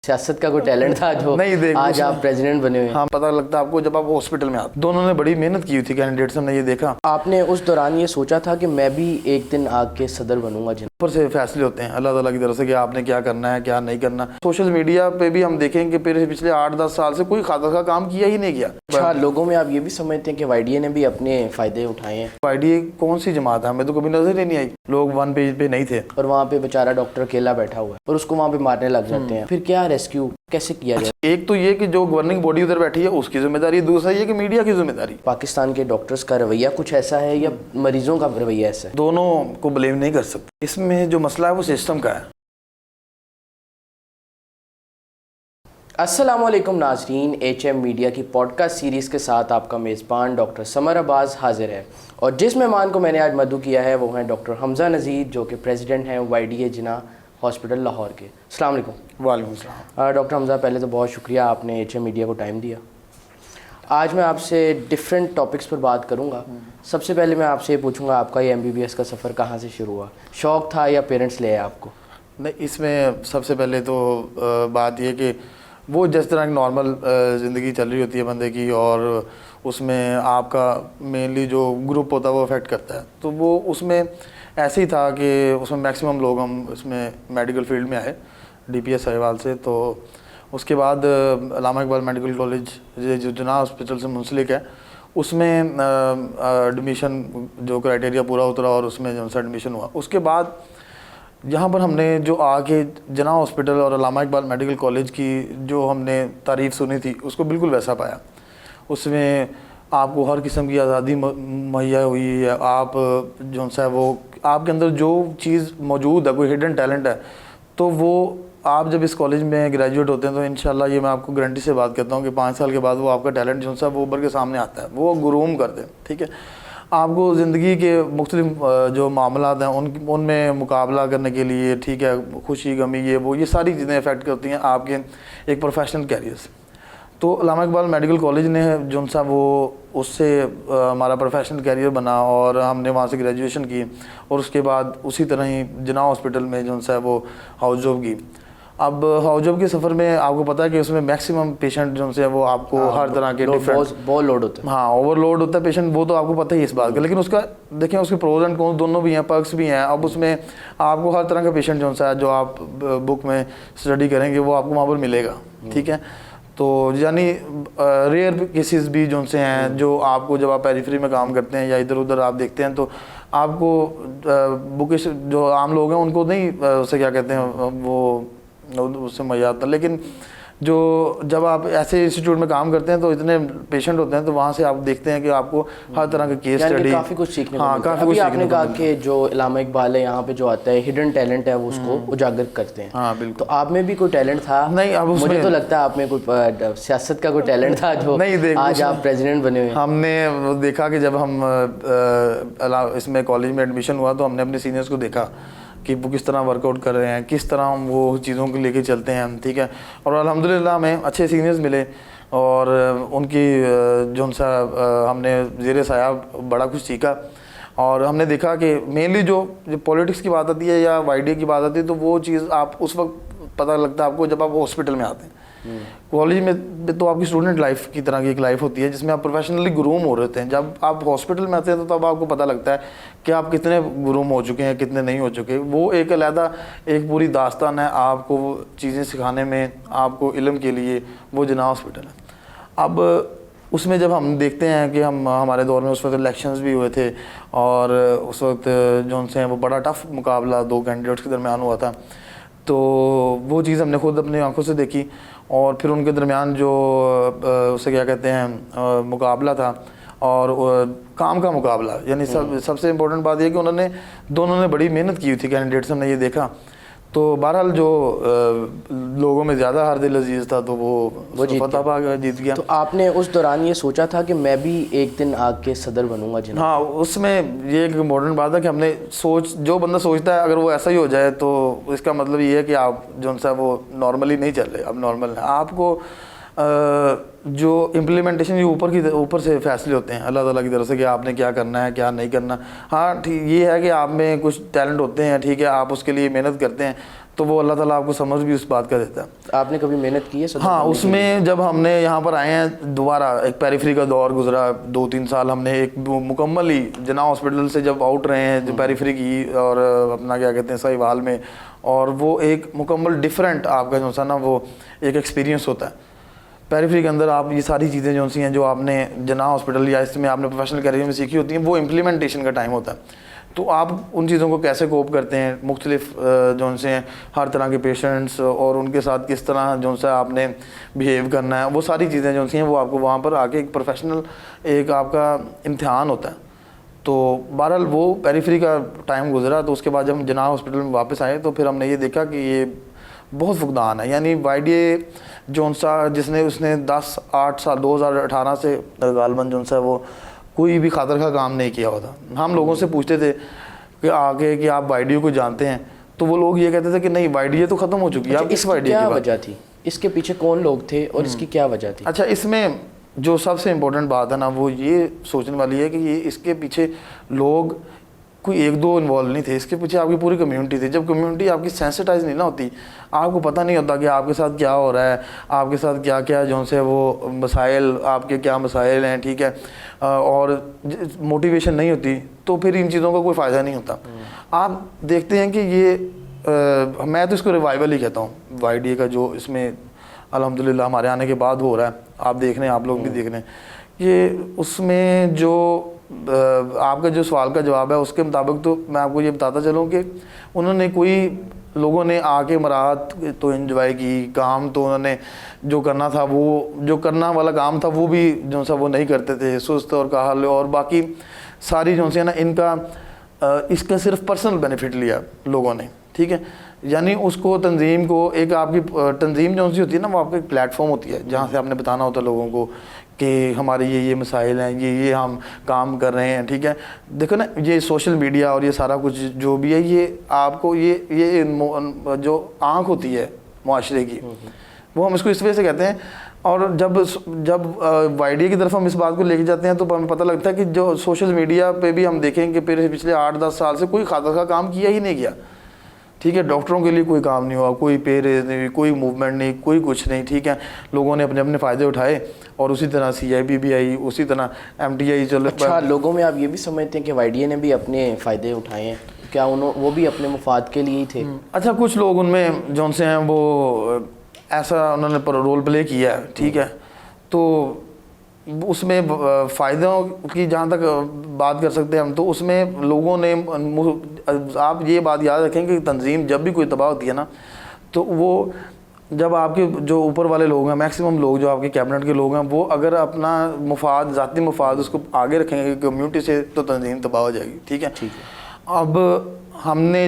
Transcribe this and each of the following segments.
سیاست کا کوئی ٹیلنٹ تھا جو آج آپ پریزیڈنٹ بنے ہوئے؟ ہاں پتہ لگتا ہے آپ کو جب آپ ہاسپٹل میں آتے. دونوں نے بڑی محنت کی تھی کینڈیڈیٹس، ہم نے یہ دیکھا. آپ نے اس دوران یہ سوچا تھا کہ میں بھی ایک دن آگ کے صدر بنوں گا؟ اوپر سے فیصلے ہوتے ہیں اللہ تعالیٰ کی طرف سے کہ آپ نے کیا کرنا ہے کیا نہیں کرنا. سوشل میڈیا پہ بھی ہم دیکھیں کہ پچھلے 8-10 سال سے کوئی خاص کا کام کیا ہی نہیں کیا. اچھا، لوگوں میں آپ یہ بھی سمجھتے ہیں کہ وائی ڈی اے نے بھی اپنے فائدے اٹھائے ہیں؟ وائی ڈی اے کون سی جماعت ہے؟ ہمیں تو کبھی نظر ہی نہیں آئی. لوگ ون پیج پہ نہیں تھے اور وہاں پہ بیچارہ ڈاکٹر اکیلا بیٹھا ہوا ہے اور اس کو وہاں پہ مارنے لگ جاتے ہیں. پھر کیا ریسکیو کیسے کیا جائے؟ ایک تو یہ کہ جو گورننگ باڈی ادھر بیٹھی ہے اس کی ذمہ داری، دوسرا یہ کہ میڈیا کی ذمہ داری. پاکستان کے ڈاکٹرز کا رویہ کچھ ایسا ہے یا مریضوں کا رویہ ایسا ہے؟ دونوں کو بلیم نہیں کر سکتے. اس میں جو مسئلہ ہے وہ سسٹم کا ہے. السلام علیکم ناظرین، ایچ ایم میڈیا کی پوڈ کاسٹ سیریز کے ساتھ آپ کا میزبان ڈاکٹر سمر عباس حاضر ہے، اور جس مہمان کو میں نے آج مدعو کیا ہے وہ ہیں ڈاکٹر حمزہ نذیر، جو کہ پریزیڈنٹ ہیں Y D A Jinnah hospital Lahore کے. السلام علیکم. وعلیکم السلام. ڈاکٹر حمزہ، پہلے تو بہت شکریہ آپ نے ایچ ایم میڈیا کو ٹائم دیا. آج میں آپ سے ڈفرینٹ ٹاپکس پر بات کروں گا. سب سے پہلے میں آپ سے یہ پوچھوں گا، آپ کا یہ MBBS کا سفر کہاں سے شروع ہوا؟ شوق تھا یا پیرنٹس لے آئے آپ کو؟ نہیں، اس میں سب سے پہلے تو بات یہ کہ وہ جس طرح کی نارمل زندگی چل رہی ہوتی ہے بندے کی، اور اس میں آپ کا مینلی جو گروپ ہوتا ہے وہ افیکٹ کرتا ہے. تو وہ اس میں ایسے ہی تھا کہ اس میں میکسیمم لوگ ہم اس میں میڈیکل فیلڈ میں آئے DPS سہیوال سے. تو اس کے بعد علامہ اقبال میڈیکل کالج جو جناح ہاسپٹل سے منسلک ہے، اس میں ایڈمیشن جو کرائٹیریا پورا اترا اور اس میں جو سا ایڈمیشن ہوا. اس کے بعد یہاں پر ہم نے جو آ کے جناح ہاسپٹل اور علامہ اقبال میڈیکل کالج کی جو ہم نے تعریف سنی تھی اس کو بالکل ویسا پایا. اس میں آپ کو ہر قسم کی آزادی مہیا ہوئی ہے. آپ جو سا وہ آپ کے اندر جو چیز موجود ہے، کوئی ہڈن ٹیلنٹ ہے، تو وہ آپ جب اس کالج میں گریجویٹ ہوتے ہیں تو انشاءاللہ یہ میں آپ کو گارنٹی سے بات کرتا ہوں کہ 5 سال کے بعد وہ آپ کا ٹیلنٹ جو سا وہ ابھر کے سامنے آتا ہے، وہ گروم کرتے ہیں. ٹھیک ہے، آپ کو زندگی کے مختلف جو معاملات ہیں ان میں مقابلہ کرنے کے لیے، ٹھیک ہے، خوشی غمی یہ ساری چیزیں افیکٹ کرتی ہیں آپ کے ایک پروفیشنل کیریئر سے. تو علامہ اقبال میڈیکل کالج نے جو سا وہ اس سے ہمارا پروفیشنل کیریئر بنا اور ہم نے وہاں سے گریجویشن کی، اور اس کے بعد اسی طرح ہی جناح ہاسپٹل میں جو سا وہ ہاؤس جاب کی. اب ہاؤس جاب کے سفر میں آپ کو پتہ ہے کہ اس میں میکسیمم پیشنٹ جو سے وہ آپ کو ہر طرح کے بہت لوڈ ہوتا ہے. ہاں، اوور لوڈ ہوتا ہے پیشنٹ، وہ تو آپ کو پتہ ہی اس بات کا. لیکن اس کا دیکھیں اس کے پروز اینڈ کونس دونوں بھی ہیں، پرکس بھی ہیں. اب اس میں آپ کو ہر طرح کا پیشنٹ جو سا ہے جو آپ بک میں اسٹڈی کریں گے وہ آپ کو وہاں پر ملے گا. ٹھیک ہے، تو یعنی ریئر کیسز بھی جو سے ہیں جو آپ کو جب آپ پیریفری میں کام کرتے ہیں یا ادھر ادھر آپ دیکھتے ہیں تو آپ کو بکش جو عام لوگ ہیں ان کو نہیں اسے کیا کہتے ہیں وہ اس سے مہیا آتا. لیکن جو جب آپ ایسے انسٹیٹیوٹ میں کام کرتے ہیں تو اتنے پیشنٹ ہوتے ہیں تو وہاں سے آپ دیکھتے ہیں کہ آپ کو ہر طرح کا کیس اسٹڈی کافی کچھ سیکھنے کو ملتا ہے. ابھی آپ نے کہا کہ جو علامہ اقبال ہے یہاں پہ جو آتا ہے ہڈن ٹیلنٹ ہے وہ اس کو اجاگر کرتے ہیں. ہاں بالکل. تو آپ میں بھی کوئی ٹیلنٹ تھا؟ نہیں، اب مجھے تو لگتا ہے آپ میں کوئی سیاست کا کوئی ٹیلنٹ تھا جو آج آپ پریزیڈنٹ بنے ہوئے. ہم نے دیکھا کہ جب ہم اس میں کالج میں ایڈمیشن ہوا تو ہم نے اپنے سینئرس کو دیکھا کہ وہ کس طرح ورک آؤٹ کر رہے ہیں، کس طرح ہم وہ چیزوں کو لے کے چلتے ہیں. ٹھیک ہے، اور الحمدللہ ہمیں اچھے سینئرز ملے اور ان کی جو سا ہم نے زیر سایہ بڑا کچھ سیکھا. اور ہم نے دیکھا کہ مینلی جو پولیٹکس کی بات آتی ہے یا وائی ڈی اے کی بات آتی ہے تو وہ چیز آپ اس وقت پتہ لگتا ہے آپ کو جب آپ ہاسپٹل میں آتے ہیں. کالج میں تو آپ کی اسٹوڈنٹ لائف کی طرح کی ایک لائف ہوتی ہے جس میں آپ پروفیشنلی گروم ہو رہے ہوتے ہیں. جب آپ ہاسپٹل میں آتے ہیں تو تب آپ کو پتہ لگتا ہے کہ آپ کتنے گروم ہو چکے ہیں، کتنے نہیں ہو چکے. وہ ایک علیحدہ ایک پوری داستان ہے آپ کو وہ چیزیں سکھانے میں، آپ کو علم کے لیے. وہ جناح ہاسپٹل ہے. اب اس میں جب ہم دیکھتے ہیں کہ ہمارے دور میں اس وقت الیکشنز بھی ہوئے تھے اور اس وقت جو سے وہ بڑا ٹف مقابلہ 2 کینڈیڈیٹس کے درمیان ہوا تھا. تو وہ چیز ہم نے خود اپنی آنکھوں سے دیکھی، اور پھر ان کے درمیان جو اسے کیا کہتے ہیں مقابلہ تھا اور کام کا مقابلہ. یعنی سب سے امپورٹنٹ بات یہ کہ دونوں نے بڑی محنت کی تھی کینڈیڈیٹس، ہم نے یہ دیکھا. تو بہرحال جو لوگوں میں زیادہ ہر دل عزیز تھا تو وہ فتح پا جیت گیا. تو آپ نے اس دوران یہ سوچا تھا کہ میں بھی ایک دن آگ کے صدر بنوں گا جناح؟ ہاں، اس میں یہ ایک امپورٹنٹ بات ہے کہ ہم نے جو بندہ سوچتا ہے اگر وہ ایسا ہی ہو جائے تو اس کا مطلب یہ ہے کہ آپ جو سا وہ نارملی نہیں چل رہے. اب نارمل ہے آپ کو جو امپلیمنٹیشن یہ اوپر سے فیصلے ہوتے ہیں اللہ تعالیٰ کی طرف سے کہ آپ نے کیا کرنا ہے کیا نہیں کرنا. ہاں ٹھیک، یہ ہے کہ آپ میں کچھ ٹیلنٹ ہوتے ہیں، ٹھیک ہے، آپ اس کے لیے محنت کرتے ہیں. تو وہ اللہ تعالیٰ آپ کو سمجھ بھی اس بات کا دیتا ہے. آپ نے کبھی محنت کی ہے صدر ہاں, بننے اس کے لیے؟ میں جب ہم نے یہاں پر آئے ہیں دوبارہ ایک پیریفری کا دور گزرا 2-3 سال, ہم نے ایک مکمل ہی جناح ہاسپٹل سے جب آؤٹ رہے ہیں جو پیریفری کی اور اپنا کیا کہتے ہیں سہیوال میں, اور وہ ایک مکمل ڈفرینٹ آپ کا جو سا نا وہ ایک ایکسپیرینس ہوتا ہے. پیریفری کے اندر آپ یہ ساری چیزیں جو سی ہیں جو آپ نے جناح ہاسپٹل یا اس میں آپ نے پروفیشنل کیریئر میں سیکھی ہوتی ہیں, وہ امپلیمنٹیشن کا ٹائم ہوتا ہے. تو آپ ان چیزوں کو کیسے کوپ کرتے ہیں, مختلف جو ان سے ہیں ہر طرح کے پیشنٹس اور ان کے ساتھ کس طرح جو سا آپ نے بیہیو کرنا ہے, وہ ساری چیزیں جو سی ہیں وہ آپ کو وہاں پر آ کے ایک پروفیشنل ایک آپ کا امتحان ہوتا ہے. تو بہرحال وہ پیریفری کا ٹائم گزرا, تو اس کے بعد جب ہم جناح ہاسپٹل میں واپس آئے تو پھر ہم نے یہ دیکھا کہ یہ بہت فقدان ہے. یعنی YDA جو سا اس نے 10-8 سال 2018 سے غالباً جو سا وہ کوئی بھی خاطر کا کام نہیں کیا ہوتا. ہم لوگوں سے پوچھتے تھے کہ آگے کہ آپ YDA کو جانتے ہیں, تو وہ لوگ یہ کہتے تھے کہ نہیں YDA تو ختم ہو چکی ہے, آپ کس YDA کی کیا بات. وجہ تھی, اس کے پیچھے کون لوگ تھے اور اس کی کیا وجہ تھی؟ اچھا, اس میں جو سب سے امپورٹنٹ بات ہے نا وہ یہ سوچنے والی ہے کہ یہ اس کے پیچھے لوگ کوئی 1-2 انوالو نہیں تھے, اس کے پیچھے آپ کی پوری کمیونٹی تھی. جب کمیونٹی آپ کی سینسٹائز نہیں نہ ہوتی, آپ کو پتہ نہیں ہوتا کہ آپ کے ساتھ کیا ہو رہا ہے, آپ کے ساتھ کیا کیا جو سے وہ مسائل, آپ کے کیا مسائل ہیں, ٹھیک ہے, اور موٹیویشن نہیں ہوتی, تو پھر ان چیزوں کا کوئی فائدہ نہیں ہوتا. آپ دیکھتے ہیں کہ یہ میں تو اس کو ریوائول ہی کہتا ہوں YDA کا, جو اس میں الحمدللہ ہمارے آنے کے بعد ہو رہا ہے. آپ دیکھ رہے ہیں, آپ لوگ بھی دیکھ رہے ہیں, یہ اس میں جو آپ کا جو سوال کا جواب ہے اس کے مطابق تو میں آپ کو یہ بتاتا چلوں کہ انہوں نے کوئی لوگوں نے آ کے مراحت تو انجوائے کی, کام تو انہوں نے جو کرنا تھا وہ جو کرنا والا کام تھا وہ بھی جو سا وہ نہیں کرتے تھے, سست اور کاہل, اور باقی ساری جو سی نا ان کا اس کا صرف پرسنل بینیفٹ لیا لوگوں نے, ٹھیک ہے. یعنی اس کو تنظیم کو ایک آپ کی تنظیم جو سی ہوتی ہے نا وہ آپ کا ایک پلیٹ فارم ہوتی ہے جہاں سے آپ نے بتانا ہوتا ہے لوگوں کو کہ ہمارے یہ مسائل ہیں, یہ ہم کام کر رہے ہیں, ٹھیک ہے. دیکھو نا یہ سوشل میڈیا اور یہ سارا کچھ جو بھی ہے یہ آپ کو یہ جو آنکھ ہوتی ہے معاشرے کی, وہ ہم اس کو اس وجہ سے کہتے ہیں. اور جب YDA کی طرف ہم اس بات کو لے کے جاتے ہیں تو ہمیں پتہ لگتا ہے کہ جو سوشل میڈیا پہ بھی ہم دیکھیں کہ پچھلے 8-10 سال سے کوئی خاطر کا کام کیا ہی نہیں کیا, ٹھیک ہے. ڈاکٹروں کے لیے کوئی کام نہیں ہوا, کوئی پے ریز نہیں ہوئی, کوئی موومنٹ نہیں, کوئی کچھ نہیں, ٹھیک ہے. لوگوں نے اپنے فائدے اٹھائے اور اسی طرح CIB بھی آئی, اسی طرح MTI چل. اچھا, لوگوں میں آپ یہ بھی سمجھتے ہیں کہ YDA نے بھی اپنے فائدے اٹھائے ہیں, کیا وہ بھی اپنے مفاد کے لیے ہی تھے؟ اچھا, کچھ لوگ ان میں جون سے ہیں وہ ایسا انہوں نے رول پلے کیا ہے, ٹھیک ہے. تو اس میں فائدوں کی جہاں تک بات کر سکتے ہیں ہم, تو اس میں لوگوں نے, آپ یہ بات یاد رکھیں کہ تنظیم جب بھی کوئی تباہ ہوتی ہے نا تو وہ جب آپ کے جو اوپر والے لوگ ہیں, میکسیمم لوگ جو آپ کے کیبنٹ کے لوگ ہیں, وہ اگر اپنا مفاد, ذاتی مفاد اس کو آگے رکھیں گے کمیونٹی سے, تو تنظیم تباہ ہو جائے گی, ٹھیک ہے. اب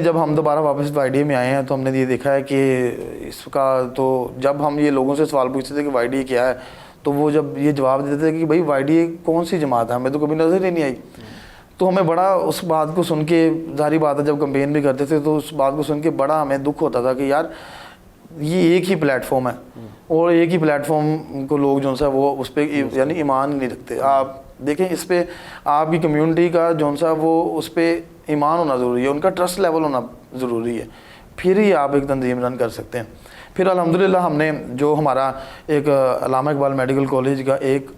جب ہم دوبارہ واپس YDA میں آئے ہیں تو ہم نے یہ دیکھا ہے کہ اس کا, تو جب ہم یہ لوگوں سے سوال پوچھتے تھے کہ YDA کیا ہے, تو وہ جب یہ جواب دیتے تھے کہ بھائی YDA کون سی جماعت ہے, ہمیں تو کبھی نظر ہی نہیں آئی. تو ہمیں بڑا اس بات کو سن کے, ظاہری بات ہے جب کمپین بھی کرتے تھے تو اس بات کو سن کے بڑا ہمیں دکھ ہوتا تھا کہ یار یہ ایک ہی پلیٹ فارم ہے, اور ایک ہی پلیٹ فارم کو لوگ جو سا وہ اس پہ یعنی ایمان نہیں رکھتے. آپ دیکھیں اس پہ آپ کی کمیونٹی کا جو سا وہ اس پہ ایمان ہونا ضروری ہے, ان کا ٹرسٹ لیول ہونا ضروری ہے, پھر ہی آپ ایک تنظیم رن کر سکتے ہیں. پھر الحمدللہ ہم نے جو ہمارا ایک علامہ اقبال میڈیکل کالج کا ایک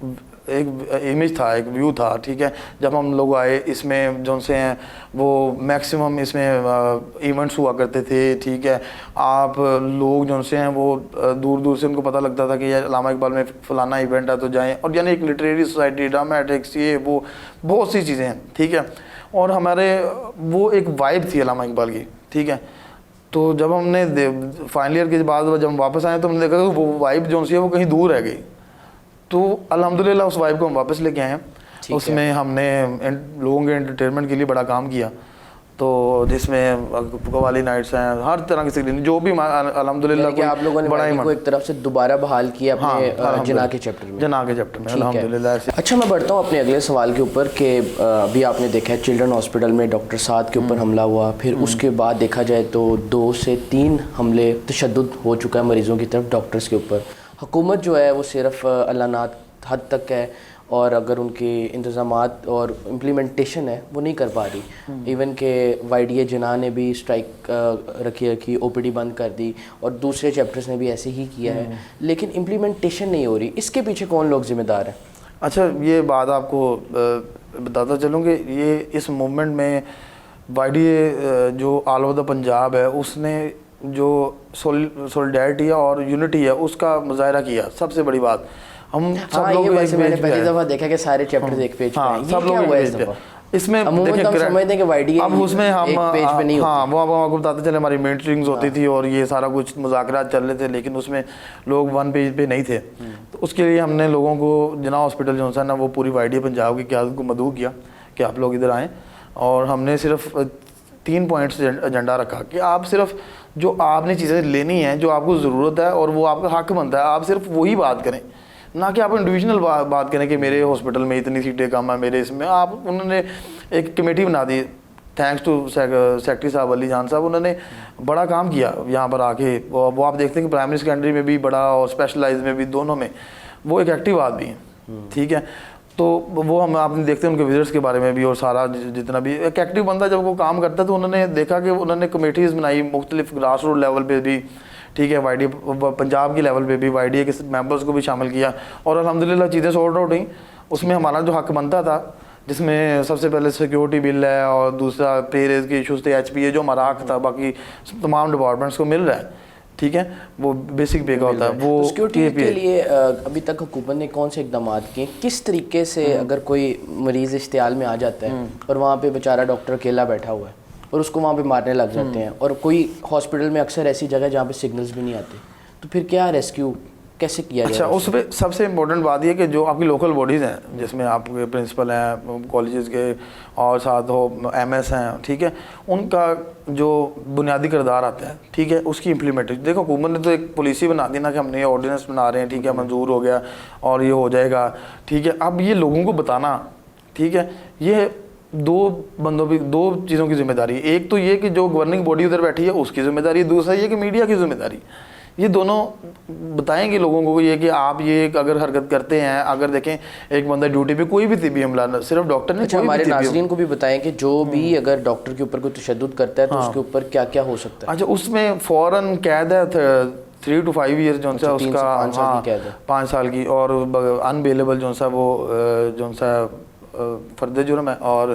امیج تھا, ایک ویو تھا, ٹھیک ہے. جب ہم لوگ آئے اس میں جو سے ہیں وہ میکسیمم اس میں ایونٹس ہوا کرتے تھے, ٹھیک ہے. آپ لوگ جو سے ہیں وہ دور دور سے ان کو پتہ لگتا تھا کہ یہ علامہ اقبال میں فلانا ایونٹ ہے تو جائیں, اور یعنی ایک لٹریری سوسائٹی, ڈرامیٹکس, یہ وہ بہت سی چیزیں ہیں, ٹھیک ہے. اور ہمارے وہ ایک وائب تھی علامہ اقبال کی, ٹھیک ہے. تو جب ہم نے فائنل ایئر کے بعد جب ہم واپس آئے تو ہم نے دیکھا کہ وہ وائب جو سی ہے وہ کہیں دور رہ گئی. تو الحمدللہ اس وائب کو ہم واپس لے کے آئے ہیں. اس میں ہم نے لوگوں کے انٹرٹینمنٹ کے لیے بڑا کام کیا, تو جس میں قوالی نائٹس ہیں, ہر طرح کی اسکرین جو بھی الحمدللہ کہ آپ لوگوں نے بڑا کو ایک طرف سے دوبارہ بحال کیا اپنے جناح کے چیپٹر میں. جناح کے چیپٹر میں الحمدللہ. اچھا, میں بڑھتا ہوں اپنے اگلے سوال کے اوپر کہ ابھی آپ نے دیکھا ہے چلڈرن ہاسپٹل میں ڈاکٹر سعد کے اوپر حملہ ہوا, پھر اس کے بعد دیکھا جائے تو 2 سے 3 حملے تشدد ہو چکا ہے مریضوں کی طرف ڈاکٹرز کے اوپر. حکومت جو ہے وہ صرف اعلانات حد تک ہے, اور اگر ان کے انتظامات اور امپلیمنٹیشن ہے وہ نہیں کر پا رہی. ایون کہ YDA جناح نے بھی اسٹرائک رکھی, OPD بند کر دی, اور دوسرے چیپٹرز نے بھی ایسے ہی کیا ہے, لیکن امپلیمنٹیشن نہیں ہو رہی. اس کے پیچھے کون لوگ ذمہ دار ہیں؟ اچھا یہ بات آپ کو بتاتا چلوں کہ یہ اس موومنٹ میں YDA جو آل اوور دا پنجاب ہے اس نے جو سولیڈیرٹی اور یونٹی ہے اس کا مظاہرہ کیا. سب سے بڑی بات ہم سب لوگ میں نے پہلی دفعہ دیکھا کہ سارے چیپٹرز ایک پیج پہ ہیں. سب لوگ اس میں عموماً ہم سمجھتے ہیں کہ YDA اب اس میں ہم ایک پیج پہ نہیں ہوتی. ہاں وہ آپ کو بتاتے چلے ہماری میٹنگز ہوتی تھی اور یہ سارا کچھ مذاکرات چل رہے تھے, لیکن اس میں لوگ ون پیج پہ نہیں تھے. تو اس کے لیے ہم نے لوگوں کو جناح ہاسپٹل جو ہے نا وہ پوری YDA پنجاب کی قیادت کو مدعو کیا کہ آپ لوگ ادھر آئیں, اور ہم نے صرف 3 پوائنٹس ایجنڈا رکھا کہ آپ صرف جو آپ نے چیزیں لینی ہیں, جو آپ کو ضرورت ہے اور وہ آپ کا حق بنتا ہے, آپ صرف وہی بات کریں, نہ کہ آپ انڈیویجنل بات کریں کہ میرے ہاسپٹل میں اتنی سیٹیں کم ہیں, میرے اس میں. آپ انہوں نے ایک کمیٹی بنا دی, تھینکس ٹو سیکٹری صاحب علی جان صاحب, انہوں نے بڑا کام کیا یہاں پر آ کے. وہ آپ دیکھتے ہیں کہ پرائمری سیکنڈری میں بھی بڑا اور اسپیشلائز میں بھی, دونوں میں وہ ایک ایکٹیو آدمی ہیں. ٹھیک ہے, تو وہ ہم آپ نے دیکھتے ہیں ان کے وزٹس کے بارے میں بھی, اور سارا جتنا بھی ایک ایکٹیو بندہ جب وہ کام کرتا ہے تو انہوں نے دیکھا کہ انہوں نے کمیٹیز بنائی مختلف گراس روٹ لیول پہ بھی. ٹھیک ہے, YDA پنجاب کی لیول پہ بھی YDA کے ممبرس کو بھی شامل کیا, اور الحمدللہ چیزیں سارٹ آؤٹ ہوئیں. اس میں ہمارا جو حق بنتا تھا, جس میں سب سے پہلے سیکیورٹی بل ہے, اور دوسرا پے ریز کے ایشوز تھے, HPA جو ہمارا حق تھا, باقی تمام ڈپارٹمنٹس کو مل رہا ہے. ٹھیک ہے, وہ بیسک پے کا ہوتا ہے. وہ سیکیورٹی کے لیے ابھی تک حکومت نے کون سے اقدامات کیے؟ کس طریقے سے اگر کوئی مریض اشتعال میں آ جاتا ہے اور وہاں پہ بیچارہ ڈاکٹر اکیلا بیٹھا ہوا ہے اور اس کو وہاں پہ مارنے لگ جاتے ہیں, اور کوئی ہاسپٹل میں اکثر ایسی جگہ جہاں پہ سگنلز بھی نہیں آتے, تو پھر کیا ریسکیو کیسے کیا جائے؟ اچھا, اس پہ سب سے امپورٹنٹ بات یہ کہ جو آپ کی لوکل باڈیز ہیں, جس میں آپ کے پرنسپل ہیں کالجز کے, اور ساتھ ہو MS ہیں, ٹھیک ہے, ان کا جو بنیادی کردار آتا ہے, ٹھیک ہے, اس کی امپلیمنٹیشن. دیکھو حکومت نے تو ایک پالیسی بنا دی نا کہ ہم نے یہ آرڈیننس بنا رہے ہیں, ٹھیک ہے, منظور ہو گیا اور یہ ہو جائے گا. ٹھیک ہے, اب یہ لوگوں کو بتانا, ٹھیک ہے, یہ دو چیزوں کی ذمہ داری ہے. ایک تو یہ کہ جو گورننگ باڈی ادھر بیٹھی ہے اس کی ذمہ داری ہے, دوسرا یہ کہ میڈیا کی ذمہ داری. یہ دونوں بتائیں گے لوگوں کو یہ کہ آپ یہ اگر حرکت کرتے ہیں, اگر دیکھیں ایک بندہ ڈیوٹی پہ, کوئی بھی طبی عملہ, صرف ڈاکٹر نہیں, ہمارے ناظرین کو بھی بتائیں کہ جو بھی اگر ڈاکٹر کے اوپر کوئی تشدد کرتا ہے تو اس کے اوپر کیا کیا ہو سکتا ہے. اچھا, اس میں فوراً قید ہے 3 to 5 years جو سا اس کا 5 سال کی, اور انبیلیبل جو سا وہ جو سا فرد جرم ہے. اور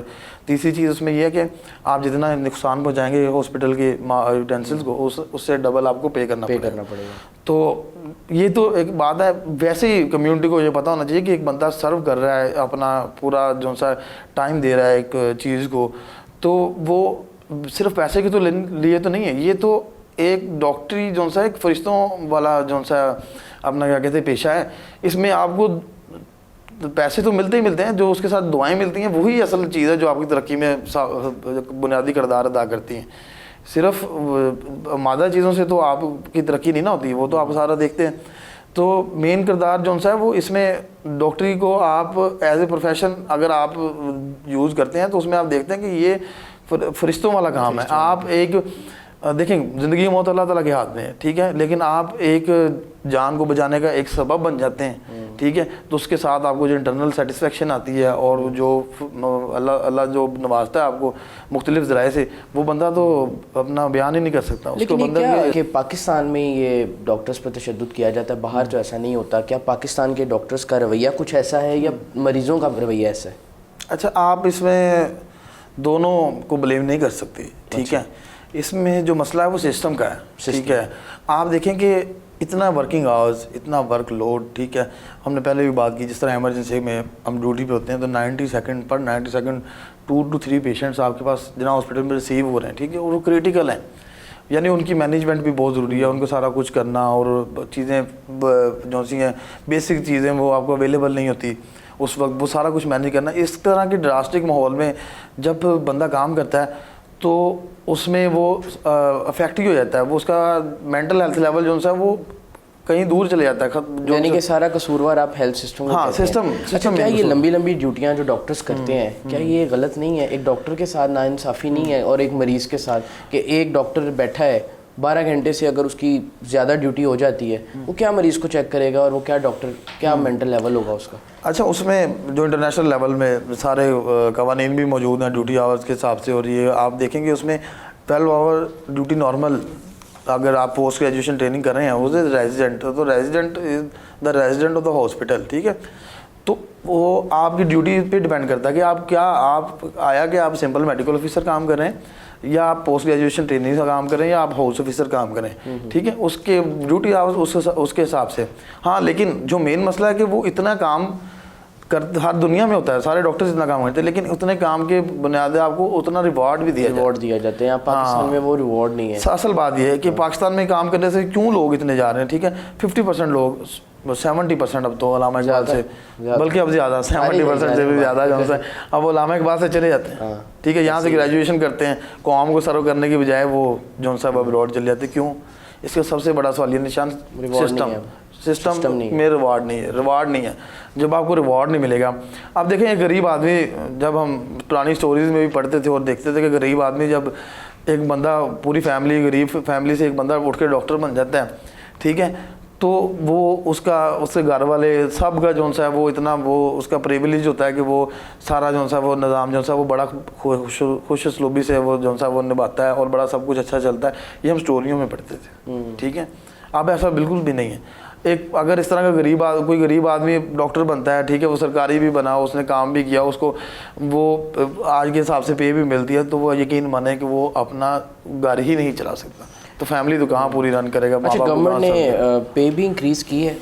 تیسری چیز اس میں یہ ہے کہ آپ جتنا نقصان پہنچائیں گے ہاسپٹل کے یوٹینسلس کو, اس سے ڈبل آپ کو پے کرنا پڑے گا. تو یہ تو ایک بات ہے. ویسے ہی کمیونٹی کو یہ پتہ ہونا چاہیے کہ ایک بندہ سرو کر رہا ہے, اپنا پورا جو سا ٹائم دے رہا ہے ایک چیز کو, تو وہ صرف پیسے کے تو لیے تو نہیں ہے. یہ تو ایک ڈاکٹری جو سا ایک فرشتوں والا جو سا اپنا کیا کہتے ہیں پیشہ ہے. اس میں آپ کو پیسے تو ملتے ہی ملتے ہیں, جو اس کے ساتھ دعائیں ملتی ہیں وہی اصل چیز ہے جو آپ کی ترقی میں بنیادی کردار ادا کرتی ہیں. صرف مادہ چیزوں سے تو آپ کی ترقی نہیں نہ ہوتی, وہ تو آپ سارا دیکھتے ہیں. تو مین کردار جو سا ہے وہ اس میں ڈاکٹری کو آپ ایز اے پروفیشن اگر آپ یوز کرتے ہیں تو اس میں آپ دیکھتے ہیں کہ یہ فرشتوں والا کام ہے. آپ ایک دیکھیں زندگی موت اللہ تعالیٰ کے ہاتھ میں ہے, ٹھیک ہے, لیکن آپ ایک جان کو بچانے کا ایک سبب بن جاتے ہیں, ٹھیک ہے. تو اس کے ساتھ آپ کو جو انٹرنل سیٹسفیکشن آتی ہے, اور جو اللہ جو نوازتا ہے آپ کو مختلف ذرائع سے, وہ بندہ تو اپنا بیان ہی نہیں کر سکتا. اس کو بندہ کہ پاکستان میں یہ ڈاکٹرز پر تشدد کیا جاتا ہے, باہر تو ایسا نہیں ہوتا. کیا پاکستان کے ڈاکٹرز کا رویہ کچھ ایسا ہے یا مریضوں کا رویہ ایسا ہے؟ اچھا, آپ اس میں دونوں کو بلیم نہیں کر سکتے, ٹھیک ہے. اس میں جو مسئلہ ہے وہ سسٹم کا ہے, ٹھیک ہے. آپ دیکھیں کہ اتنا ورکنگ آورز, اتنا ورک لوڈ, ٹھیک ہے. ہم نے پہلے بھی بات کی, جس طرح ایمرجنسی میں ہم ڈیوٹی پہ ہوتے ہیں تو 90 second per 90 second 2 to 3 patients آپ کے پاس جناح ہاسپٹل میں ریسیو ہو رہے ہیں, ٹھیک ہے, اور وہ کریٹیکل ہیں. یعنی ان کی مینجمنٹ بھی بہت ضروری ہے, ان کو سارا کچھ کرنا, اور چیزیں جو سی ہیں بیسک چیزیں وہ آپ کو اویلیبل نہیں ہوتی اس وقت, وہ سارا کچھ مینیج کرنا. اس طرح کے ڈراسٹک ماحول میں جب بندہ کام کرتا ہے تو اس میں وہ افیکٹ ہی ہو جاتا ہے, وہ اس کا مینٹل ہیلتھ لیول جو ہے وہ کہیں دور چلے جاتا ہے. یعنی کہ سارا قصوروار آپ ہیلتھ سسٹم کو کہتے ہیں. اچھا, کیا یہ لمبی لمبی ڈیوٹیاں جو ڈاکٹرز کرتے ہیں, کیا یہ غلط نہیں ہے؟ ایک ڈاکٹر کے ساتھ ناانصافی نہیں ہے اور ایک مریض کے ساتھ, کہ ایک ڈاکٹر بیٹھا ہے 12 گھنٹے سے اگر اس کی زیادہ ڈیوٹی ہو جاتی ہے, وہ کیا مریض کو چیک کرے گا اور وہ کیا ڈاکٹر, کیا مینٹل لیول ہوگا اس کا؟ اچھا, اس میں جو انٹرنیشنل لیول میں سارے قوانین بھی موجود ہیں ڈیوٹی آورز کے حساب سے, اور یہ آپ دیکھیں گے اس میں 12 آور ڈیوٹی نارمل, اگر آپ پوسٹ گریجویشن ٹریننگ کر رہے ہیں وہ ریزیڈنٹ, تو resident is the resident of the hospital, ٹھیک ہے. تو وہ آپ کی ڈیوٹی پہ ڈیپینڈ کرتا ہے کہ آپ کیا, آپ آیا کہ آپ سمپل میڈیکل آفیسر کام کر رہے ہیں یا آپ پوسٹ گریجویشن ٹریننگ کا کام کریں یا آپ ہاؤس آفیسر کام کریں, ٹھیک ہے. اس کے ڈیوٹی اس کے حساب سے. ہاں, لیکن جو مین مسئلہ ہے کہ وہ اتنا کام ہر دنیا میں ہوتا ہے, سارے ڈاکٹرز اتنا کام کرتے ہیں, لیکن اتنے کام کے بنیاد آپ کو اتنا ریوارڈ بھی دیا جاتے ہیں. پاکستان میں وہ ریوارڈ نہیں ہے. اصل بات یہ ہے کہ پاکستان میں کام کرنے سے کیوں لوگ اتنے جا رہے ہیں, ٹھیک ہے. 50% لوگ, 70% اب تو علامہ اقبال سے, بلکہ اب زیادہ 70% سے بھی زیادہ جو ہے اب علامہ اقبال سے چلے جاتے ہیں, ٹھیک ہے. یہاں سے گریجویشن کرتے ہیں, قوم کو سرو کرنے کی بجائے وہ جو صاحب ابراڈ چلے جاتے ہیں. کیوں؟ اس کا سب سے بڑا سوال یہ نشان سسٹم میں ریوارڈ نہیں ہے. جب آپ کو ریوارڈ نہیں ملے گا, آپ دیکھیں ایک غریب آدمی, جب ہم پرانی سٹوریز میں بھی پڑھتے تھے اور دیکھتے تھے کہ غریب آدمی جب ایک بندہ, پوری فیملی, غریب فیملی سے ایک بندہ اٹھ کے ڈاکٹر بن جاتا ہے, ٹھیک ہے, تو وہ اس کے گھر والے سب کا جو سا ہے وہ اتنا, وہ اس کا پریویلیج ہوتا ہے کہ وہ سارا جو سا وہ نظام جو سا وہ بڑا خوش اسلوبی سے وہ جو سا وہ نبھاتا ہے اور بڑا سب کچھ اچھا چلتا ہے. یہ ہم سٹوریوں میں پڑھتے تھے, ٹھیک ہے. اب ایسا بالکل بھی نہیں ہے. ایک اگر اس طرح کا کوئی غریب آدمی ڈاکٹر بنتا ہے, ٹھیک ہے, وہ سرکاری بھی بنا, اس نے کام بھی کیا, اس کو وہ آج کے حساب سے پے بھی ملتی ہے, تو وہ یقین مانے کہ وہ اپنا گھر ہی نہیں چلا سکتا, تو فیملی تو کہاں پوری رن کرے گا. اچھا, گورنمنٹ نے پے بھی انکریز کی ہے,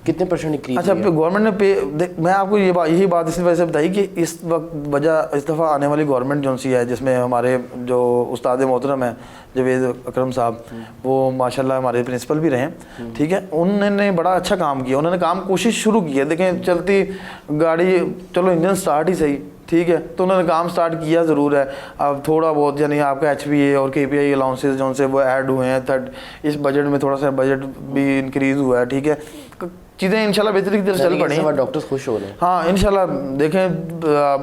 کتنے % انکریز؟ اچھا, گورنمنٹ نے پے, میں آپ کو یہی بات اس وجہ سے بتائی کہ اس وقت وجہ اس دفعہ آنے والی گورنمنٹ جو سی ہے, جس میں ہمارے جو استاد محترم ہیں جاوید اکرم صاحب, وہ ماشاءاللہ ہمارے پرنسپل بھی رہے ہیں, ٹھیک ہے. انہوں نے بڑا اچھا کام کیا, انہوں نے کوشش شروع کی ہے. دیکھیں چلتی گاڑی, چلو انجن سٹارٹ ہی صحیح, ٹھیک ہے, تو انہوں نے کام سٹارٹ کیا ضرور ہے. اب تھوڑا بہت یعنی آپ کا HPA اور KPI الاؤنسز جو سے وہ ایڈ ہوئے ہیں, اس بجٹ میں تھوڑا سا بجٹ بھی انکریز ہوا ہے, ٹھیک ہے. چیزیں انشاءاللہ بہتری کی طرف چل پڑی ہیں, ڈاکٹرز خوش ہو رہے ہیں. ہاں انشاءاللہ. دیکھیں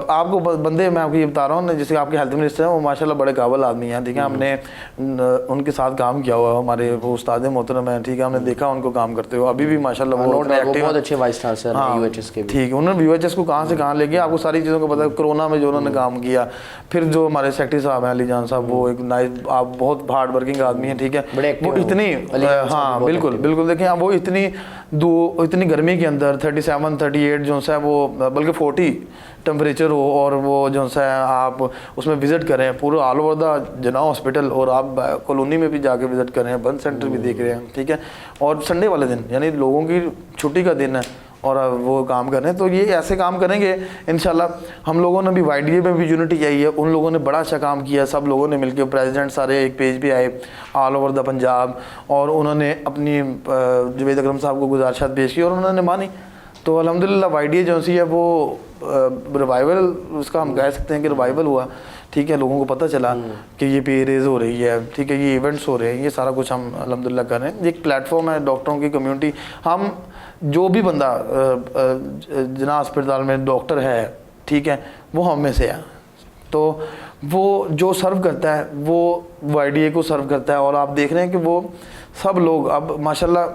آپ کو بندے, میں آپ کو یہ بتا رہا ہوں, جیسے آپ کے ہیلتھ منسٹر ہیں, وہ ماشاءاللہ بڑے قابل آدمی ہیں, ٹھیک ہے. ہم نے ان کے ساتھ کام کیا ہوا, ہمارے وہ استاد محترم ہیں, ٹھیک ہے. ہم نے دیکھا ان کو کام کرتے ہوئے, ابھی بھی ماشاءاللہ وہ بہت اچھے وائس چانسلر ہیں UHS کے بھی, ٹھیک ہے. انہوں نے UHS کو کہاں سے کہاں لے گیا, آپ کو ساری چیزوں کو پتہ ہے. کرونا میں جو انہوں نے کام کیا, پھر جو ہمارے سیکٹری صاحب ہیں علی جان صاحب, وہ ایک نائس, آپ بہت ہارڈ ورکنگ آدمی ہیں, ٹھیک ہے. وہ اتنی, ہاں بالکل بالکل, دیکھیں وہ اتنی گرمی کے اندر 37 38 جو ہے وہ, بلکہ 40 ٹمپریچر ہو, اور وہ جو ہے آپ اس میں وزٹ کریں پورا all over the Jinnah hospital, اور آپ کالونی میں بھی جا کے وزٹ کریں, برن سینٹر بھی دیکھ رہے ہیں, ٹھیک ہے. اور سنڈے والے دن یعنی لوگوں کی چھٹی کا دن ہے اور وہ کام کر رہے ہیں. تو یہ ایسے کام کریں گے انشاءاللہ. ہم لوگوں نے بھی YDA میں بھی یونٹی آئی ہے, ان لوگوں نے بڑا اچھا کام کیا, سب لوگوں نے مل کے, پریزیڈنٹ سارے ایک پیج پہ آئے آل اوور دا پنجاب, اور انہوں نے اپنی جاوید اکرم صاحب کو گزارشات پیش کی اور انہوں نے مانی. تو الحمدللہ YDA جو سی ہے وہ ریوائول, اس کا ہم کہہ سکتے ہیں کہ ریوائول ہوا, ٹھیک ہے. لوگوں کو پتہ چلا کہ یہ پے ریز ہو رہی ہے, ٹھیک ہے, یہ ایونٹس ہو رہے ہیں, یہ سارا کچھ ہم الحمدللہ کر رہے ہیں. یہ ایک پلیٹ فارم ہے ڈاکٹروں کی کمیونٹی. ہم جو بھی بندہ جناح ہسپتال میں ڈاکٹر ہے, ٹھیک ہے, وہ ہم میں سے ہے, تو وہ جو سرو کرتا ہے وہ YDA کو سرو کرتا ہے. اور آپ دیکھ رہے ہیں کہ وہ سب لوگ اب ماشاءاللہ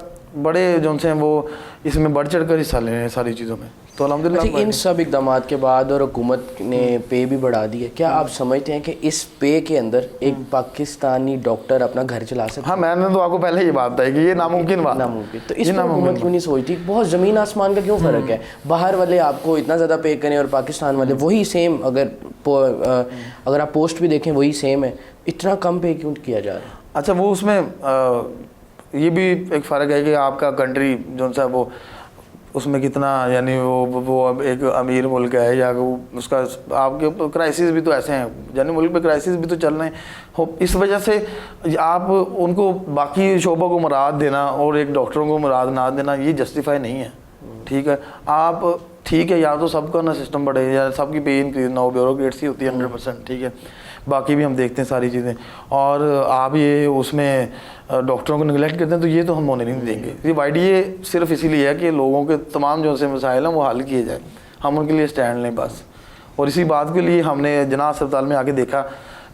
بڑے جو سے ہیں وہ اس میں بڑھ چڑھ کر حصہ لے رہے ہیں ساری چیزوں میں. تو الحمدللہ ان سب اقدامات کے بعد اور حکومت نے پے بھی بڑھا دی ہے, کیا آپ سمجھتے ہیں کہ اس پے کے اندر ایک پاکستانی ڈاکٹر اپنا گھر چلا سکتا ہے؟ ہاں, میں نے تو آپ کو پہلے یہ بات بتائی کہ یہ ناممکن بات, ناممکن. تو اس میں حکومت کیوں نہیں سوچتی؟ بہت زمین آسمان کا کیوں فرق ہے, باہر والے آپ کو اتنا زیادہ پے کریں اور پاکستان والے وہی سیم, اگر آپ پوسٹ بھی دیکھیں وہی سیم ہے, اتنا کم پے کیوں کیا جا رہا ہے؟ اچھا, وہ اس میں یہ بھی ایک فرق ہے کہ آپ کا کنٹری جو سا وہ اس میں کتنا, یعنی وہ اب ایک امیر ملک ہے, یا اس کا آپ کے کرائسس بھی تو ایسے ہیں, یعنی ملک پہ کرائسس بھی تو چل رہے ہیں. اس وجہ سے آپ ان کو باقی شعبوں کو مراد دینا اور ایک ڈاکٹروں کو مراد نہ دینا, یہ جسٹیفائی نہیں ہے, ٹھیک ہے. آپ ٹھیک ہے, یا تو سب کا نا سسٹم بڑھے, یا سب کی پے انکریز نہ ہو, بیوروکریٹسی ہوتی ہے 100%, ٹھیک ہے. باقی بھی ہم دیکھتے ہیں ساری چیزیں, اور آپ یہ اس میں ڈاکٹروں کو نگلیکٹ کرتے ہیں, تو یہ تو ہم ہونے نہیں دیں گے. یہ YDA صرف اسی لیے ہے کہ لوگوں کے تمام جو سے مسائل ہیں وہ حل کیے جائیں, ہم ان کے لیے اسٹینڈ لیں بس. اور اسی بات کے لیے ہم نے جناح ہسپتال میں آ کے دیکھا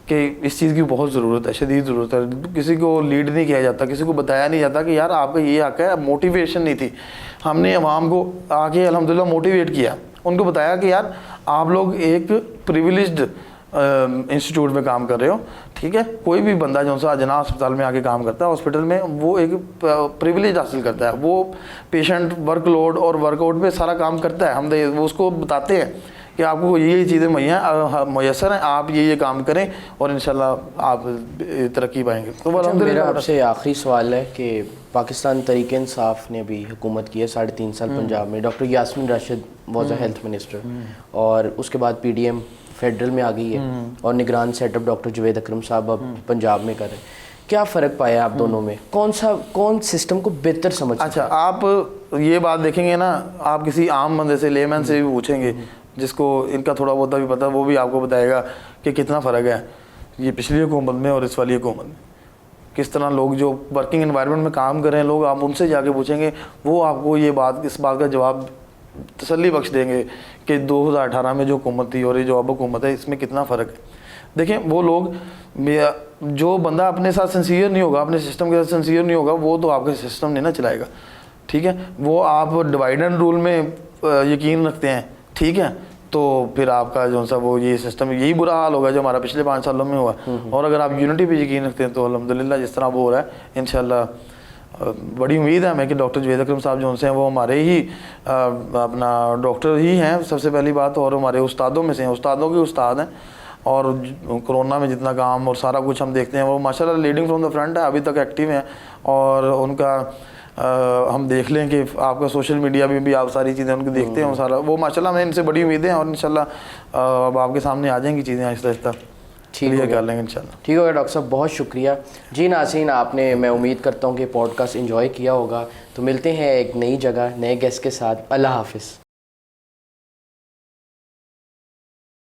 کہ اس چیز کی بہت ضرورت ہے, شدید ضرورت ہے. کسی کو لیڈ نہیں کیا جاتا, کسی کو بتایا نہیں جاتا کہ یار آپ کا یہ حق ہے. موٹیویشن نہیں تھی. ہم نے عوام کو آ کے الحمدللہ موٹیویٹ کیا, ان کو بتایا کہ یار آپ لوگ ایک پریویلیجڈ انسٹیٹیوٹ میں کام کر رہے ہو, ٹھیک ہے. کوئی بھی بندہ جو سا جناح اسپتال میں آ کے کام کرتا ہے ہاسپٹل میں, وہ ایک پریویلیج حاصل کرتا ہے. وہ پیشنٹ ورک لوڈ اور ورک آؤٹ پہ سارا کام کرتا ہے. ہم وہ اس کو بتاتے ہیں کہ آپ کو یہ چیزیں میسر ہیں, آپ یہ کام کریں اور انشاءاللہ آپ ترقی پائیں گے. تو میرا آپ سے آخری سوال ہے کہ پاکستان تحریک انصاف نے بھی حکومت کی ہے 3.5 سال پنجاب میں. Doctor Yasmin Rashid was a health minister, اور اس کے بعد پی ڈی ایم فیڈرل میں آ گئی ہے, اور نگران سیٹ اپ ڈاکٹر جوید اکرم صاحب اب پنجاب میں کر رہے ہیں. کیا فرق پایا آپ دونوں میں, کون سسٹم کو بہتر سمجھ؟ اچھا, آپ یہ بات دیکھیں گے نا, آپ کسی عام بندے سے, لے مین سے بھی پوچھیں گے جس کو ان کا تھوڑا بہت بھی پتا, وہ بھی آپ کو بتائے گا کہ کتنا فرق ہے یہ پچھلی حکومت میں اور اس والی حکومت میں. کس طرح لوگ جو ورکنگ انوائرمنٹ میں کام کر رہے ہیں لوگ, آپ ان سے جا کے پوچھیں گے, وہ آپ کو یہ بات, اس بات کا جواب تسلی بخش دیں گے کہ 2018 میں جو حکومت تھی اور یہ جو اب حکومت ہے اس میں کتنا فرق ہے. دیکھیں وہ لوگ, جو بندہ اپنے ساتھ سنسیئر نہیں ہوگا, اپنے سسٹم کے ساتھ سنسیئر نہیں ہوگا, وہ تو آپ کا سسٹم نہیں نا چلائے گا, ٹھیک ہے. وہ آپ ڈیوائڈ اینڈ رول میں یقین رکھتے ہیں, ٹھیک ہے, تو پھر آپ کا جو سا وہ یہ سسٹم, یہی برا حال ہوگا جو ہمارا پچھلے 5 سالوں میں ہوا. اور اگر آپ یونٹی پہ یقین رکھتے ہیں تو الحمدللہ جس طرح وہ ہو رہا ہے انشاءاللہ بڑی امید ہے ہمیں کہ ڈاکٹر جوید اکرم صاحب جو ہیں وہ ہمارے ہی اپنا ڈاکٹر ہی ہیں سب سے پہلی بات, اور ہمارے استادوں میں سے ہیں, استادوں کے استاد ہیں. اور کرونا میں جتنا کام اور سارا کچھ ہم دیکھتے ہیں, وہ ماشاءاللہ لیڈنگ فرام دا فرنٹ ہے, ابھی تک ایکٹیو ہیں. اور ان کا ہم دیکھ لیں کہ آپ کا سوشل میڈیا میں بھی آپ ساری چیزیں ان کو دیکھتے ہیں, سارا وہ ماشاءاللہ ہمیں ان سے بڑی امیدیں ہیں, اور انشاءاللہ اب آپ کے سامنے آ جائیں گی چیزیں آہستہ آہستہ, ٹھیک کر لیں گے انشاءاللہ. ٹھیک ہوگا ڈاکٹر صاحب, بہت شکریہ. جی ناظرین, آپ نے, میں امید کرتا ہوں کہ پوڈ کاسٹ انجوائے کیا ہوگا. تو ملتے ہیں ایک نئی جگہ نئے گیسٹ کے ساتھ. اللہ حافظ.